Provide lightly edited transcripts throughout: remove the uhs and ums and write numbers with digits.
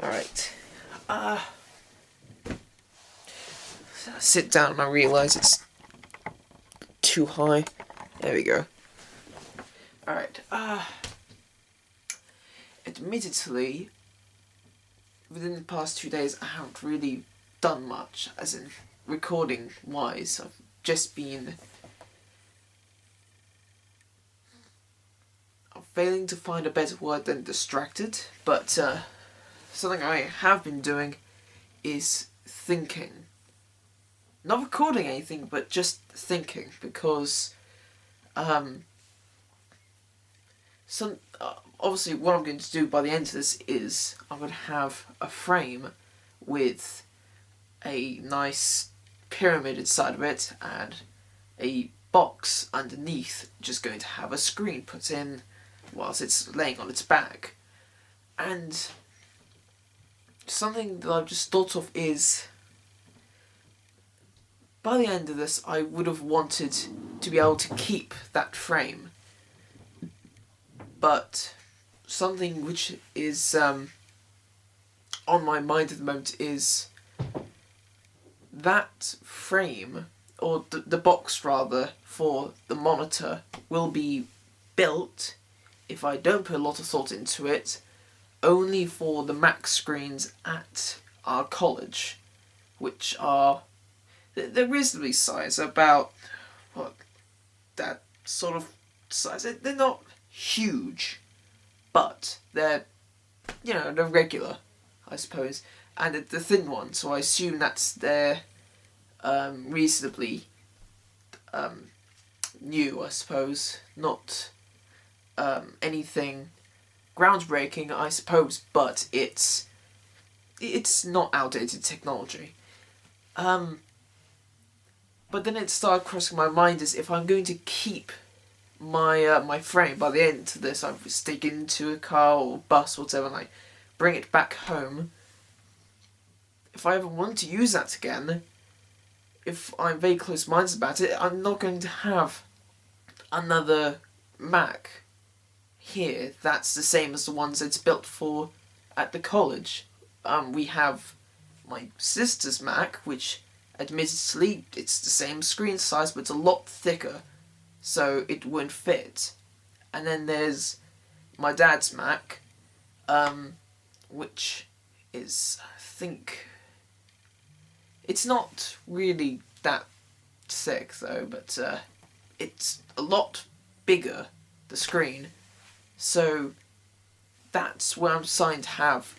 Alright. Sit down and I realise it's too high. There we go. Alright. Admittedly, within the past 2 days I haven't really done much, as in recording wise. I've just been failing to find a better word than distracted, but something I have been doing is thinking. Not recording anything, but just thinking, because obviously what I'm going to do by the end of this is I'm going to have a frame with a nice pyramid inside of it and a box underneath, just going to have a screen put in whilst it's laying on its back. And something that I've just thought of is, by the end of this I would have wanted to be able to keep that frame, but something which is on my mind at the moment is that frame, or the box rather, for the monitor will be built, if I don't put a lot of thought into it, only for the Mac screens at our college, which are, they're reasonably sized, about, what, that sort of size. They're not huge, but they're, they're regular, I suppose, and the thin one, so I assume that's their reasonably new, I suppose, not anything groundbreaking, I suppose, but it's not outdated technology. But then it started crossing my mind as if I'm going to keep my my frame by the end of this. I stick it into a car or bus or whatever, and I bring it back home. If I ever want to use that again, if I'm very close-minded about it, I'm not going to have another Mac here that's the same as the ones it's built for at the college. We have my sister's Mac, which admittedly it's the same screen size, but it's a lot thicker, so it won't fit. And then there's my dad's Mac, which is, I think, it's not really that thick though, but it's a lot bigger, the screen, so that's where I'm starting to have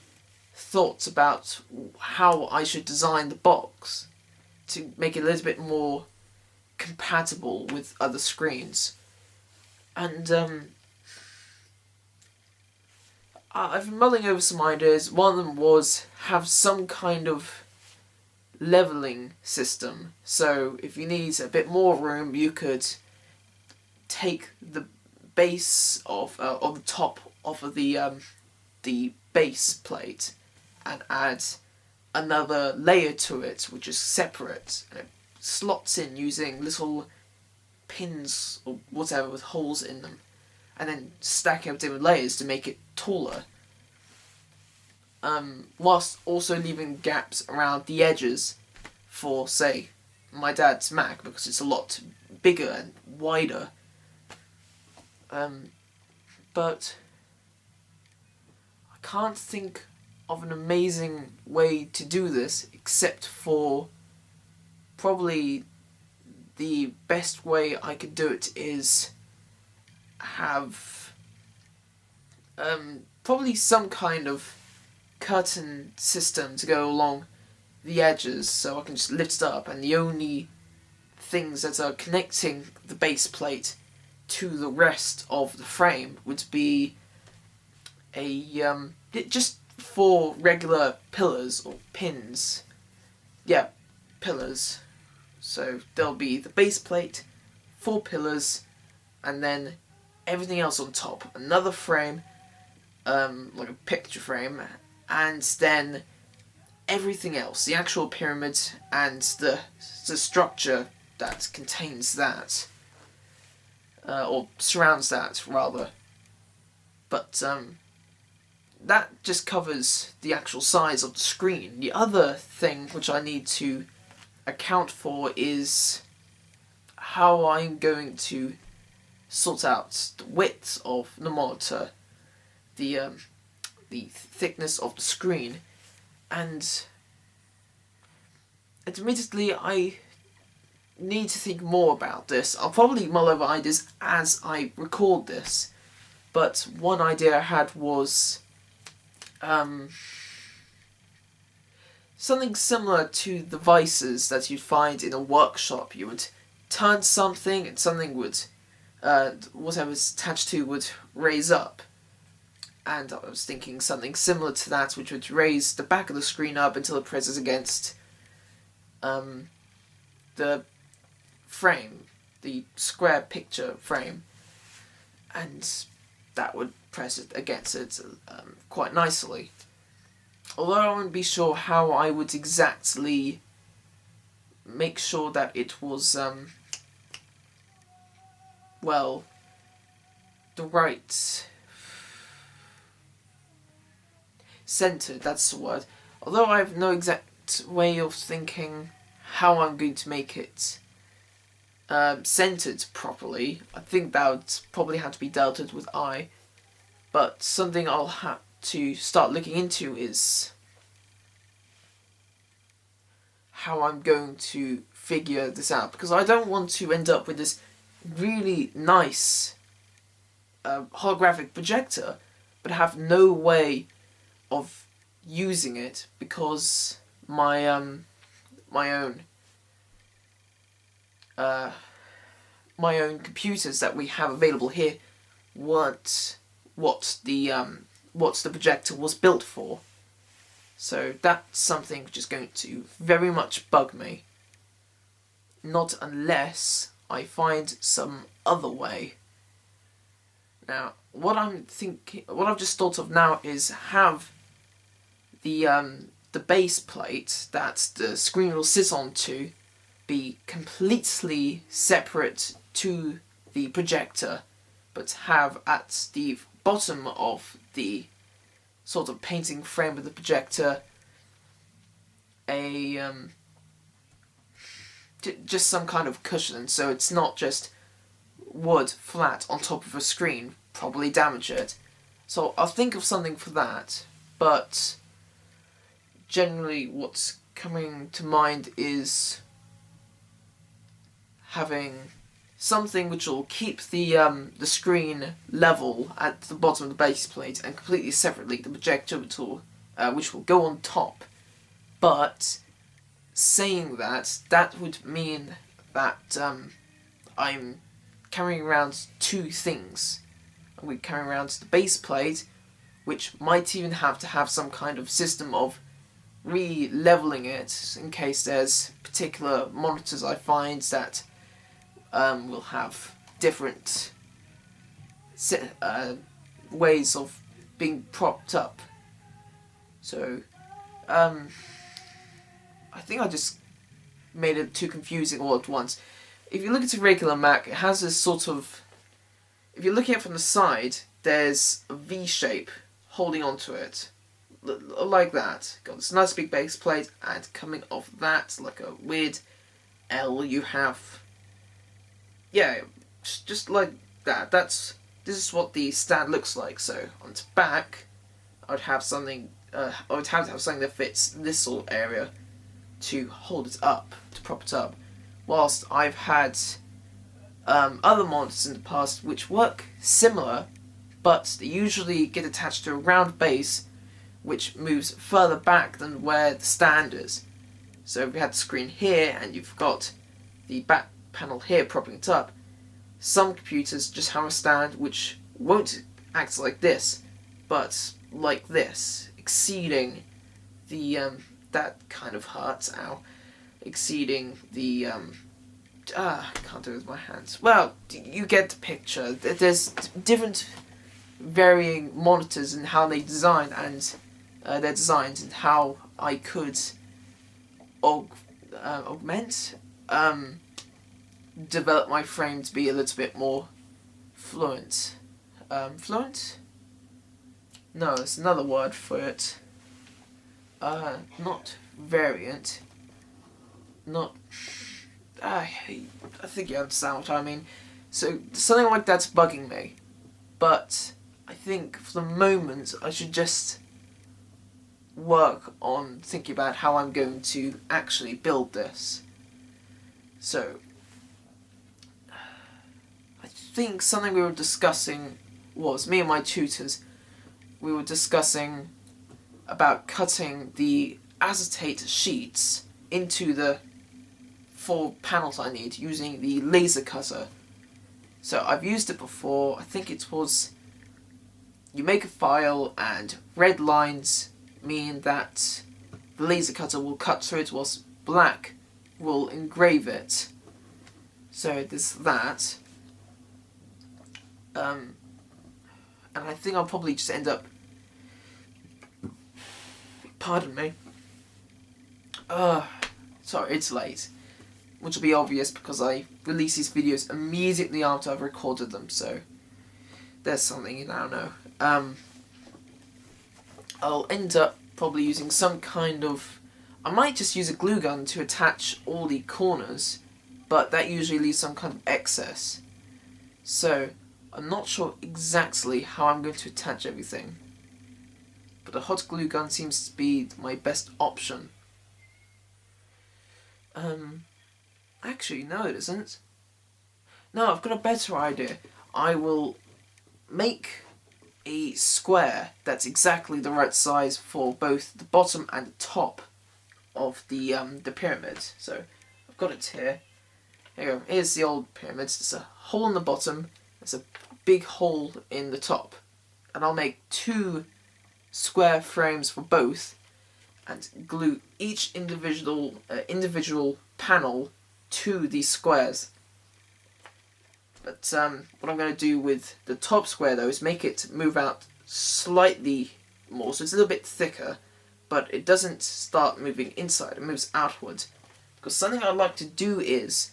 thoughts about how I should design the box to make it a little bit more compatible with other screens. And I've been mulling over some ideas. One of them was have some kind of leveling system, so if you need a bit more room you could take the base of the top of the base plate and add another layer to it which is separate, and it slots in using little pins or whatever with holes in them, and then stack everything with layers to make it taller, whilst also leaving gaps around the edges for, say, my dad's Mac, because it's a lot bigger and wider. But I can't think of an amazing way to do this, except for probably the best way I could do it is have probably some kind of curtain system to go along the edges, so I can just lift it up, and the only things that are connecting the base plate to the rest of the frame would be a just 4 regular pillars or pins. Yeah, pillars. So there'll be the base plate, 4 pillars, and then everything else on top. Another frame, like a picture frame, and then everything else, the actual pyramid and the structure that contains that, or surrounds that rather. But that just covers the actual size of the screen. The other thing which I need to account for is how I'm going to sort out the width of the monitor, the thickness of the screen, and admittedly I need to think more about this. I'll probably mull over ideas as I record this, but one idea I had was something similar to the vices that you'd find in a workshop. You would turn something and something would, whatever's attached to would raise up. And I was thinking something similar to that, which would raise the back of the screen up until it presses against the frame, the square picture frame, and that would press it against it quite nicely. Although I wouldn't be sure how I would exactly make sure that it was, well, the right centered, that's the word. Although I have no exact way of thinking how I'm going to make it centered properly, I think that would probably have to be dealt with eye. But something I'll have to start looking into is how I'm going to figure this out, because I don't want to end up with this really nice holographic projector but have no way of using it because my own computers that we have available here weren't what the projector was built for. So that's something which is going to very much bug me. Not unless I find some other way. Now, what I've just thought of now is have the base plate that the screen will sit onto be completely separate to the projector, but have at the bottom of the sort of painting frame of the projector a just some kind of cushion, so it's not just wood flat on top of a screen, probably damage it. So I'll think of something for that, but generally what's coming to mind is having something which will keep the screen level at the bottom of the base plate and completely separately the projector which will go on top. But saying that would mean that I'm carrying around two things. We're carrying around the base plate, which might even have to have some kind of system of re-leveling it in case there's particular monitors I find that will have different ways of being propped up. So I think I just made it too confusing all at once. If you look at a regular Mac, it has this sort of... If you're looking at it from the side, there's a V shape holding onto it. Like that. Got this nice big base plate, and coming off that, like a weird L, you have... Yeah, just like that. This is what the stand looks like. So, on its back, I would have something... I would have to have something that fits this sort of area to hold it up, to prop it up. Whilst I've had other monitors in the past which work similar, but they usually get attached to a round base which moves further back than where the stand is. So if you had the screen here and you've got the back panel here propping it up, some computers just have a stand which won't act like this, but like this, exceeding the that kind of hurts, ow, exceeding the I can't do it with my hands. Well, you get the picture. There's different varying monitors and how they design, and their designs, and how I could augment, develop my frame to be a little bit more fluent. Fluent? No, it's another word for it. Not variant. Not. I think you understand what I mean. So something like that's bugging me, but I think for the moment I should just work on thinking about how I'm going to actually build this. So I think something we were discussing was, me and my tutors, we were discussing about cutting the acetate sheets into the 4 panels I need using the laser cutter. So I've used it before. I think it was, you make a file and red lines mean that the laser cutter will cut through it, whilst black will engrave it. So there's that. And I think I'll probably just end up, pardon me, sorry, it's late, which will be obvious because I release these videos immediately after I've recorded them, so there's something you now know. I'll end up probably using some kind of, I might just use a glue gun to attach all the corners, but that usually leaves some kind of excess. So I'm not sure exactly how I'm going to attach everything, but a hot glue gun seems to be my best option. Actually, no it isn't. No, I've got a better idea. I will make a square that's exactly the right size for both the bottom and the top of the pyramid. So I've got it here. Here you go. Here's the old pyramid. There's a hole in the bottom. There's a big hole in the top, and I'll make 2 square frames for both, and glue each individual panel to these squares. But what I'm going to do with the top square though is make it move out slightly more, so it's a little bit thicker, but it doesn't start moving inside, it moves outward. Because something I'd like to do is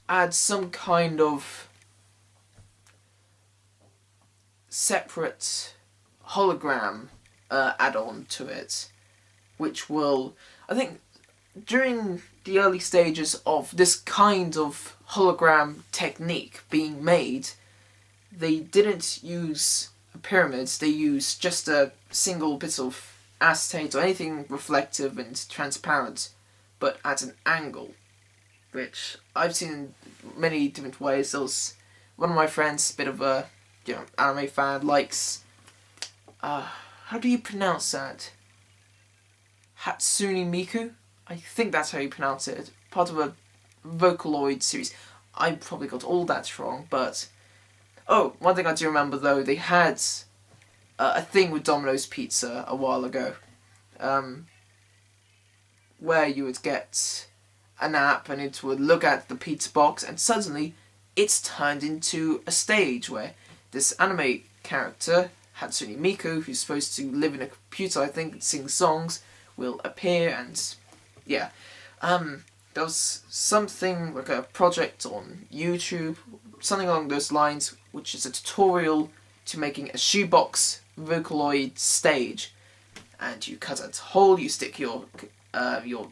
add some kind of separate hologram add-on to it, which will, I think, during the early stages of this kind of hologram technique being made, they didn't use pyramids, they used just a single bit of acetate or anything reflective and transparent, but at an angle, which I've seen in many different ways. There was one of my friends, a bit of a anime fan, likes, how do you pronounce that? Hatsune Miku? I think that's how you pronounce it. Part of a Vocaloid series. I probably got all that wrong, but... Oh, one thing I do remember though, they had a thing with Domino's Pizza a while ago, where you would get an app and it would look at the pizza box and suddenly it's turned into a stage where this anime character, Hatsune Miku, who's supposed to live in a computer, I think, and sing songs, will appear, and yeah. There was something like a project on YouTube, something along those lines, which is a tutorial to making a shoebox Vocaloid stage. And you cut a hole, you stick your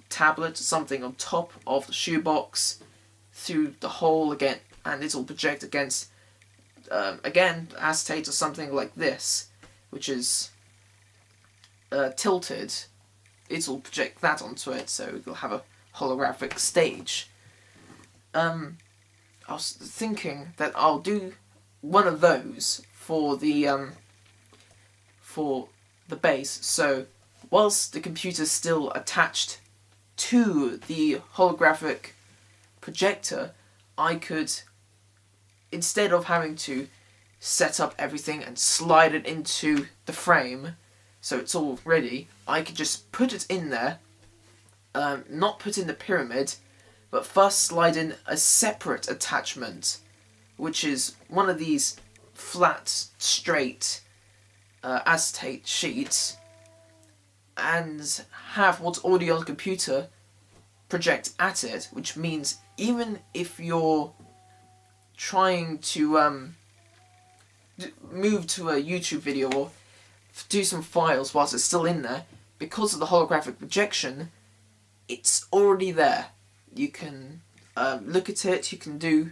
tablet or something on top of the shoebox through the hole again, and it'll project against, again, acetate or something like this, which is tilted. It'll project that onto it, so you'll have a holographic stage. I was thinking that I'll do one of those for the base, so whilst the computer's still attached to the holographic projector, I could, instead of having to set up everything and slide it into the frame so it's all ready, I could just put it in there, not put in the pyramid, but first slide in a separate attachment, which is one of these flat, straight acetate sheets, and have what's already on the computer project at it, which means even if you're trying to move to a YouTube video or do some files whilst it's still in there, because of the holographic projection, it's already there. You can look at it, you can do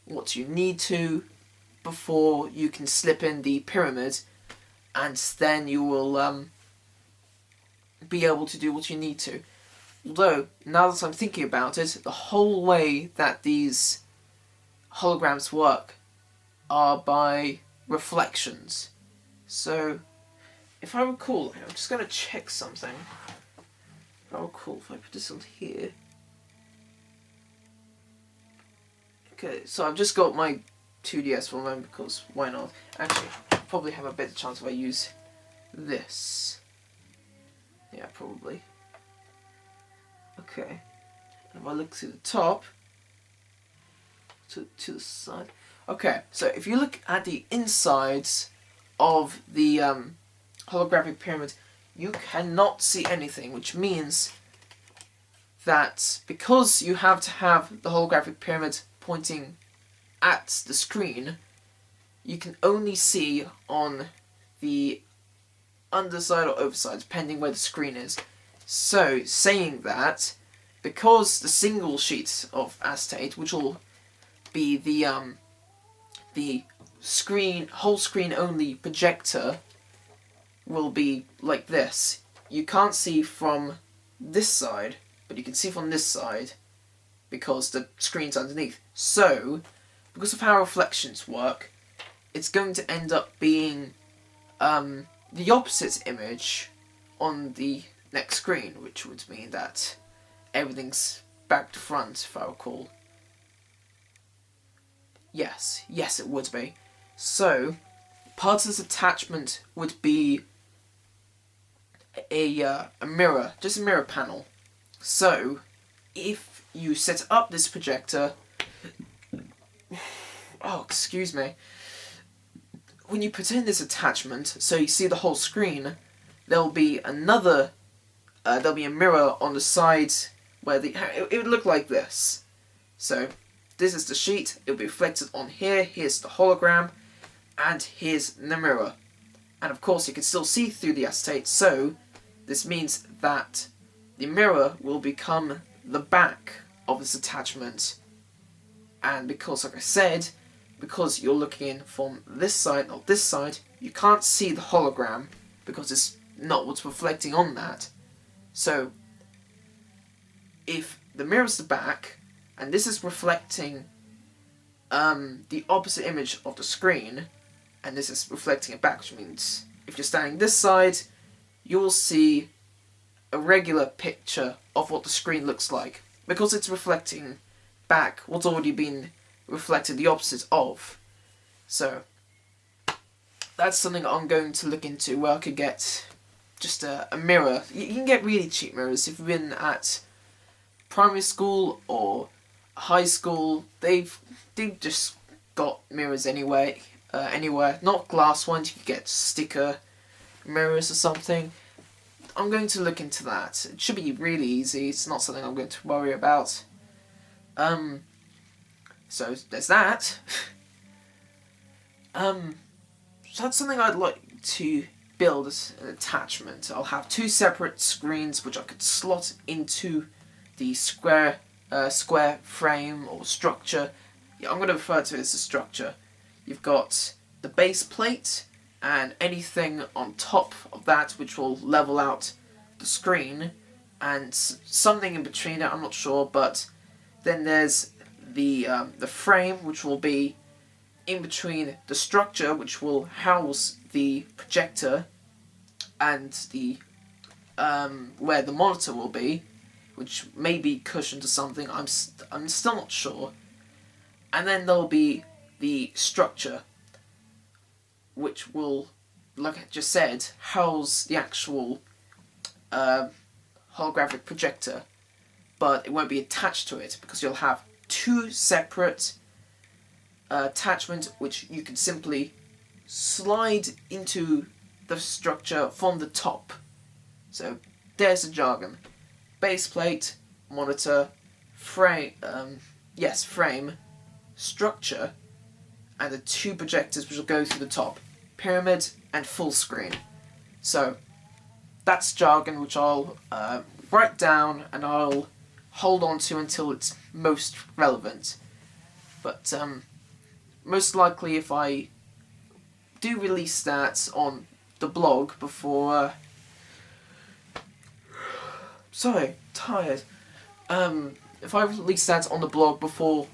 what you need to before you can slip in the pyramid, and then you will be able to do what you need to. Although, now that I'm thinking about it, the whole way that these holograms work are by reflections. So, if I recall, I'm just going to check something. If I recall, if I put this on here. Okay, so I've just got my 2DS for a moment, because why not? Actually, I'll probably have a better chance if I use this. Yeah, probably. Okay. If I look to the top, to the side. Okay, so if you look at the insides of the holographic pyramid, you cannot see anything, which means that because you have to have the holographic pyramid pointing at the screen, you can only see on the underside or overside, depending where the screen is. So, saying that, because the single sheet of acetate, which will be the screen, whole screen only projector, will be like this. You can't see from this side, but you can see from this side because the screen's underneath. So, because of how reflections work, it's going to end up being the opposite image on the next screen, which would mean that everything's back to front, if I recall. Yes, it would be. So, part of this attachment would be a mirror, just a mirror panel. So, if you set up this projector, oh, excuse me, when you put in this attachment, so you see the whole screen, there'll be another, there'll be a mirror on the side where it would look like this. So, this is the sheet, it'll be reflected on here, here's the hologram, and here's the mirror. And of course you can still see through the acetate, so this means that the mirror will become the back of this attachment. And because, like I said, because you're looking in from this side, not this side, you can't see the hologram because it's not what's reflecting on that. So, if the mirror's the back, and this is reflecting the opposite image of the screen, and this is reflecting it back, which means if you're standing this side, you'll see a regular picture of what the screen looks like, because it's reflecting back what's already been reflected the opposite of. So, that's something I'm going to look into, where I could get just a mirror. You can get really cheap mirrors. If you've been at primary school or high school, they've just got mirrors anywhere. Not glass ones, you could get sticker mirrors or something. I'm going to look into that. It should be really easy. It's not something I'm going to worry about. So there's that. So that's something I'd like to build as an attachment. I'll have two separate screens which I could slot into the square frame or structure. Yeah, I'm going to refer to it as a structure. You've got the base plate and anything on top of that which will level out the screen, and something in between it, I'm not sure, but then there's the frame which will be in between the structure which will house the projector and the where the monitor will be, which may be cushioned or something, I'm still not sure. And then there'll be the structure which will, like I just said, house the actual holographic projector, but it won't be attached to it because you'll have two separate attachments which you can simply slide into the structure from the top. So there's the jargon: base plate, monitor, frame, frame, structure, and the 2 projectors which will go through the top. Pyramid and full screen. So that's jargon which I'll write down and I'll hold on to until it's most relevant. But most likely if I do release that on the blog before... sorry, tired. If I release that on the blog before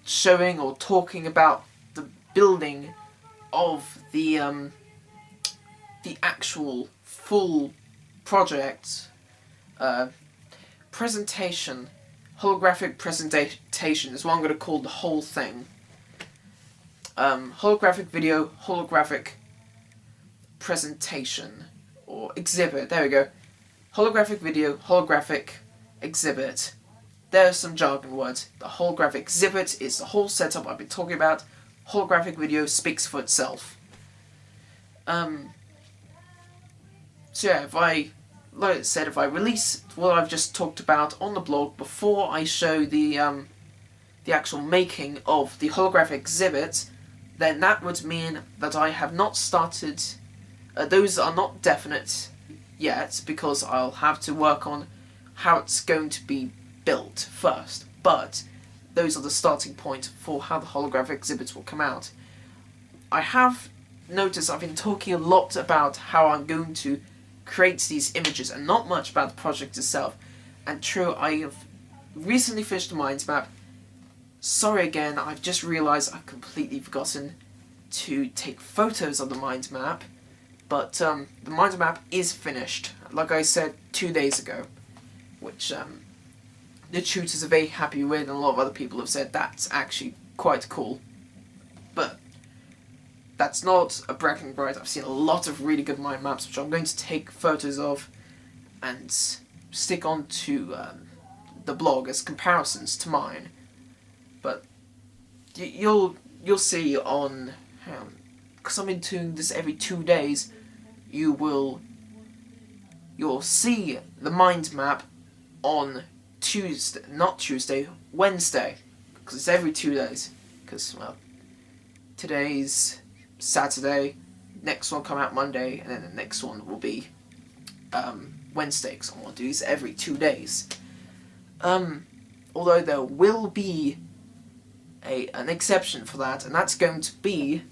showing or talking about the building of the actual full project, presentation, holographic presentation is what I'm going to call the whole thing. Holographic video, holographic presentation, or exhibit, there we go. Holographic video, holographic exhibit. There's some jargon words. The holographic exhibit is the whole setup I've been talking about. Holographic video speaks for itself. So yeah, like I said, if I release what I've just talked about on the blog before I show the actual making of the holographic exhibit, then that would mean that I have not started. Those are not definite yet because I'll have to work on how it's going to be built first. But those are the starting point for how the holographic exhibits will come out. I have noticed I've been talking a lot about how I'm going to create these images and not much about the project itself. And true, I have recently finished the mind map. Sorry again, I've just realised I've completely forgotten to take photos of the mind map. But the mind map is finished, like I said 2 days ago, which the tutors are very happy with, and a lot of other people have said that's actually quite cool. But that's not a bragging right. I've seen a lot of really good mind maps, which I'm going to take photos of and stick onto the blog as comparisons to mine. But you'll see on, because I've been doing this every 2 days, you'll see the mind map on Tuesday, not Tuesday, Wednesday, because it's every 2 days. Because well, today's Saturday, next one come out Monday, and then the next one will be Wednesday, because I want to do this every 2 days. Although there will be an exception for that, and that's going to be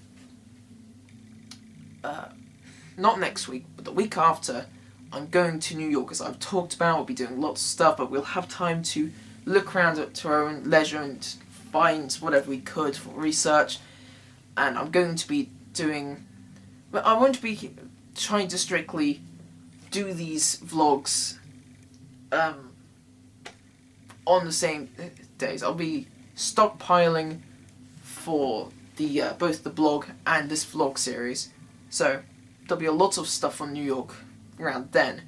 not next week, but the week after. I'm going to New York, as I've talked about. We'll be doing lots of stuff, but we'll have time to look around at our own leisure and find whatever we could for research. And I'm going to be doing... Well, I won't be trying to strictly do these vlogs on the same days. I'll be stockpiling for the both the blog and this vlog series. So there'll be a lot of stuff on New York around then.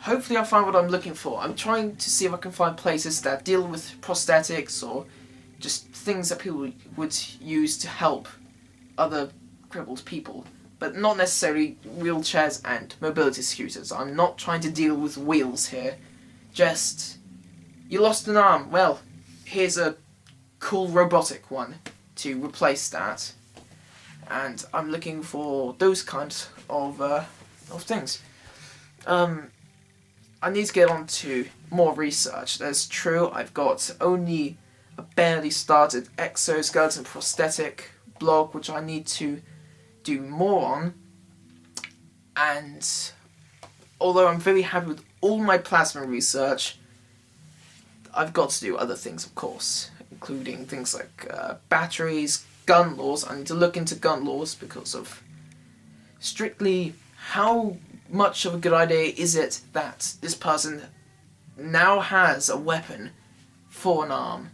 Hopefully I'll find what I'm looking for. I'm trying to see if I can find places that deal with prosthetics or just things that people would use to help other crippled people, but not necessarily wheelchairs and mobility scooters. I'm not trying to deal with wheels here. Just, you lost an arm, well, here's a cool robotic one to replace that. And I'm looking for those kinds of things. I need to get on to more research. That's true, I've got only a barely started exoskeleton prosthetic blog, which I need to do more on. And although I'm very happy with all my plasma research, I've got to do other things, of course, including things like batteries, gun laws. I need to look into gun laws because of strictly how much of a good idea is it that this person now has a weapon for an arm.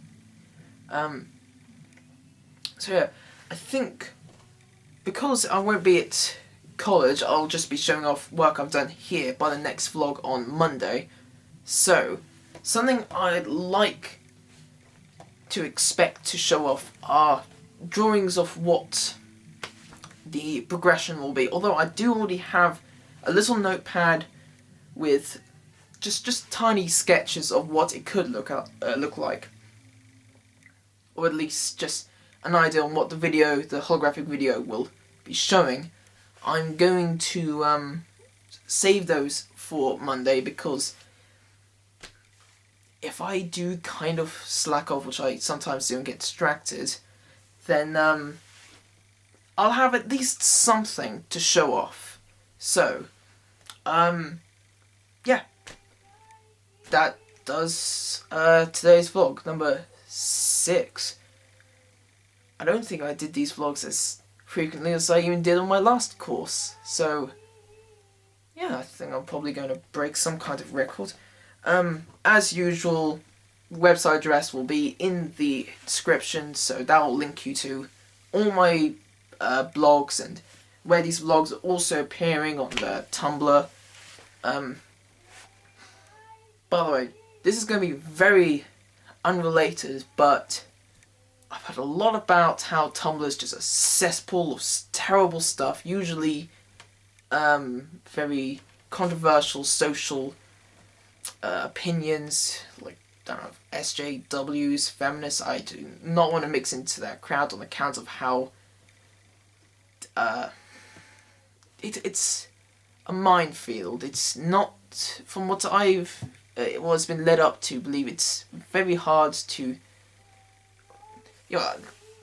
So yeah, I think because I won't be at college, I'll just be showing off work I've done here by the next vlog on Monday. So, something I'd like to expect to show off are drawings of what the progression will be. Although I do already have a little notepad with just tiny sketches of what it could look like, or at least just an idea on what the holographic video will be showing, I'm going to save those for Monday, because if I do kind of slack off, which I sometimes do and get distracted, then I'll have at least something to show off. So, yeah, that does today's vlog, number 6. I don't think I did these vlogs as frequently as I even did on my last course, so yeah, I think I'm probably going to break some kind of record. As usual, website address will be in the description, so that will link you to all my blogs, and where these vlogs are also appearing on the Tumblr. By the way, this is going to be very unrelated, but I've heard a lot about how Tumblr is just a cesspool of terrible stuff, usually very controversial social opinions, like, I don't know, SJWs, feminists. I do not want to mix into that crowd on account of how it's a minefield. It's not, from what I've it's been led up to believe, it's very hard to,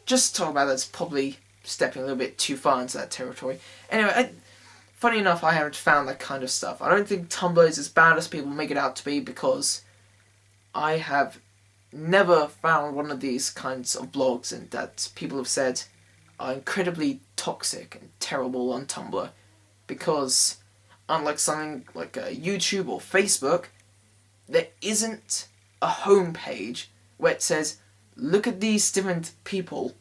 just talk about that's probably stepping a little bit too far into that territory. Anyway, funny enough, I haven't found that kind of stuff. I don't think Tumblr is as bad as people make it out to be, because I have never found one of these kinds of blogs and that people have said are incredibly toxic and terrible on Tumblr, because unlike something like YouTube or Facebook, there isn't a homepage where it says, look at these different people.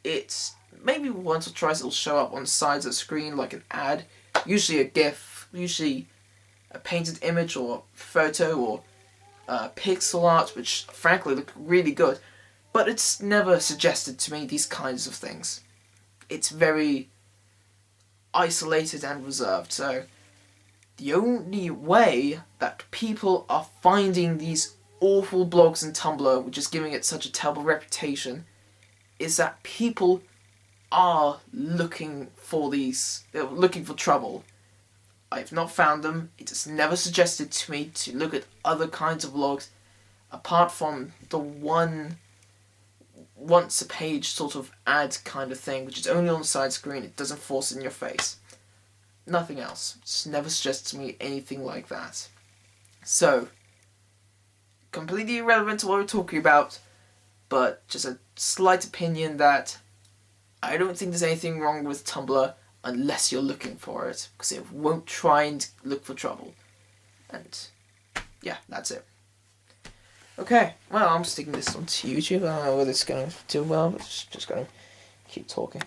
It's maybe once or twice it'll show up on the sides of the screen like an ad, usually a GIF, usually a painted image or photo or pixel art, which frankly look really good, but it's never suggested to me these kinds of things. It's very isolated and reserved, so the only way that people are finding these awful blogs in Tumblr, which is giving it such a terrible reputation, is that people are looking for trouble. I've not found them. It is never suggested to me to look at other kinds of blogs, apart from the one once a page sort of ad kind of thing, which is only on the side screen. It doesn't force it in your face. Nothing else. It's never suggested to me anything like that. So, completely irrelevant to what we're talking about, but just a slight opinion that I don't think there's anything wrong with Tumblr unless you're looking for it, because it won't try and look for trouble. And yeah, that's it. Okay, well, I'm sticking this onto YouTube. I don't know whether it's going to do well, but just going to keep talking.